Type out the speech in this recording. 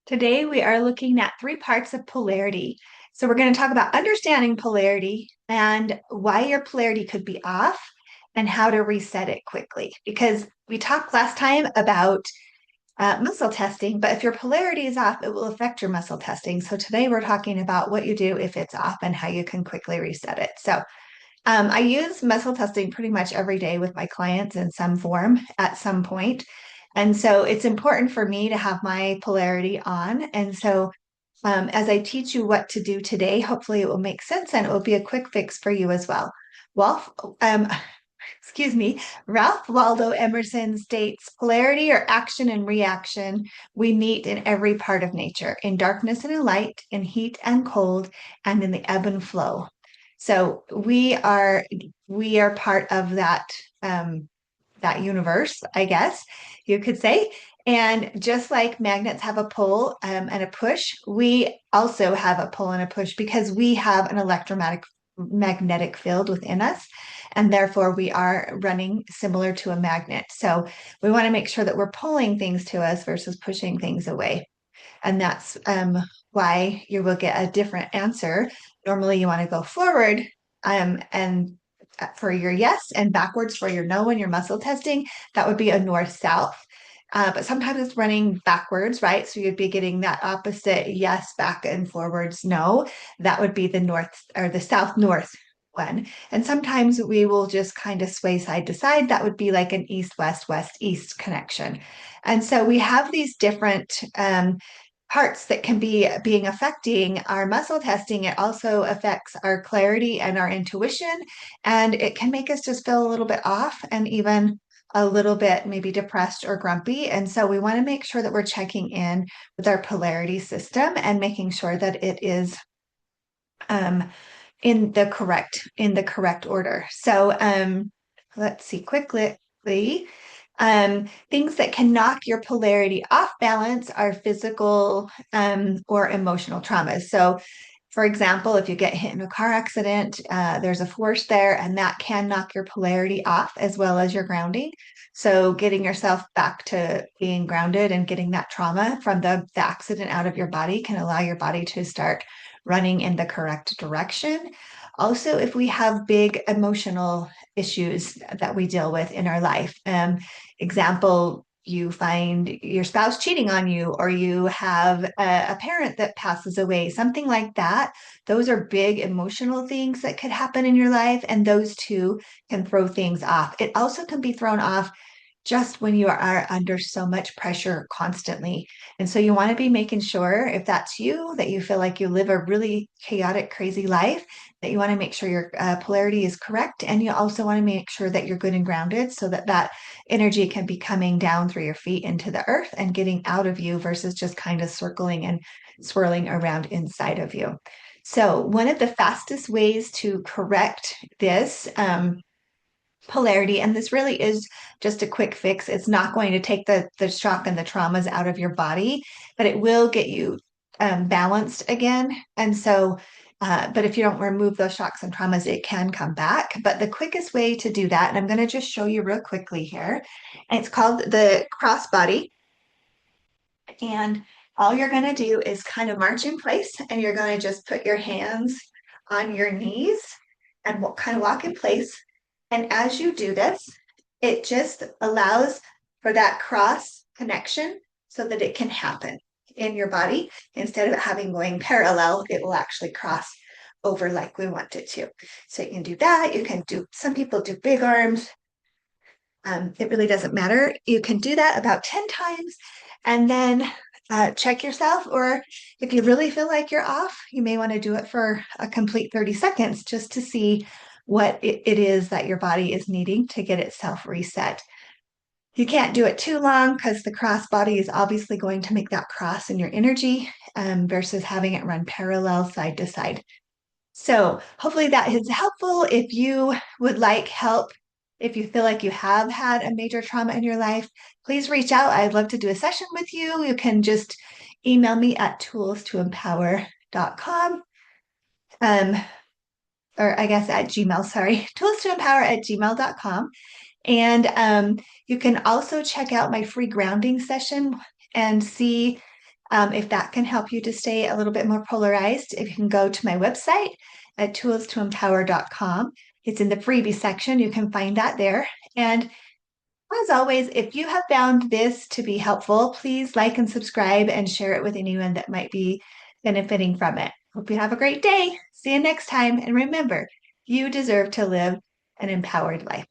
Today, we are looking at three parts of polarity. So, we're going to talk about understanding polarity and why your polarity could be off and how to reset it quickly. Because we talked last time about muscle testing, but if your polarity is off, it will affect your muscle testing. So, today we're talking about what you do if it's off and how you can quickly reset it. So, I use muscle testing pretty much every day with my clients in some form at some point. And so it's important for me to have my polarity on. And so as I teach you what to do today, hopefully it will make sense and it will be a quick fix for you as well. Well, um, excuse me, Ralph Waldo Emerson states polarity or action and reaction. We meet in every part of nature, in darkness and in light, in heat and cold, and in the ebb and flow. So we are part of that universe, I guess you could say. And just like magnets have a pull and a push, we also have a pull and a push because we have an magnetic field within us, and therefore we are running similar to a magnet. So we want to make sure that we're pulling things to us versus pushing things away. And that's why you will get a different answer. Normally, you want to go forward and for your yes and backwards for your no when you're muscle testing. That would be a north-south. But sometimes it's running backwards, right? So you'd be getting that opposite yes, back and forwards, no. That would be the north or the south-north one. And sometimes we will just kind of sway side to side. That would be like an east-west, west-east connection. And so we have these different parts that can be being affecting our muscle testing. It also affects our clarity and our intuition, and it can make us just feel a little bit off and even a little bit maybe depressed or grumpy. And so we want to make sure that we're checking in with our polarity system and making sure that it is um, in the correct order. So let's see quickly. Things that can knock your polarity off balance are physical or emotional traumas. So, for example, if you get hit in a car accident, there's a force there, and that can knock your polarity off as well as your grounding. So, getting yourself back to being grounded and getting that trauma from the accident out of your body can allow your body to start running in the correct direction. Also, if we have big emotional issues that we deal with in our life, example, you find your spouse cheating on you, or you have a parent that passes away, something like that. Those are big emotional things that could happen in your life, and those two can throw things off. It also can be thrown off just when you are under so much pressure constantly. And so you want to be making sure, if that's you, that you feel like you live a really chaotic, crazy life, that you want to make sure your polarity is correct. And you also want to make sure that you're good and grounded so that that energy can be coming down through your feet into the earth and getting out of you versus just kind of circling and swirling around inside of you. So, one of the fastest ways to correct this polarity, and this really is just a quick fix. It's not going to take the shock and the traumas out of your body, but it will get you balanced again. And so, but if you don't remove those shocks and traumas, it can come back. But the quickest way to do that, and I'm going to just show you real quickly here, and it's called the crossbody. And all you're going to do is kind of march in place, and you're going to just put your hands on your knees and kind of walk in place. And as you do this, it just allows for that cross connection so that it can happen in your body. Instead of it having going parallel, it will actually cross over like we want it to. So you can do that. You can do, some people do big arms. It really doesn't matter. You can do that about 10 times and then check yourself. Or if you really feel like you're off, you may want to do it for a complete 30 seconds just to see what it is that your body is needing to get itself reset. You can't do it too long because the cross body is obviously going to make that cross in your energy versus having it run parallel side to side. So hopefully that is helpful. If you would like help, if you feel like you have had a major trauma in your life, please reach out. I'd love to do a session with you. You can just email me at toolstoempower.com. Or I guess at Gmail, sorry, toolstoempower@gmail.com. And you can also check out my free grounding session and see If that can help you to stay a little bit more polarized, if you can go to my website at toolstoempower.com. It's in the freebie section. You can find that there. And as always, if you have found this to be helpful, please like and subscribe and share it with anyone that might be benefiting from it. Hope you have a great day. See you next time. And remember, you deserve to live an empowered life.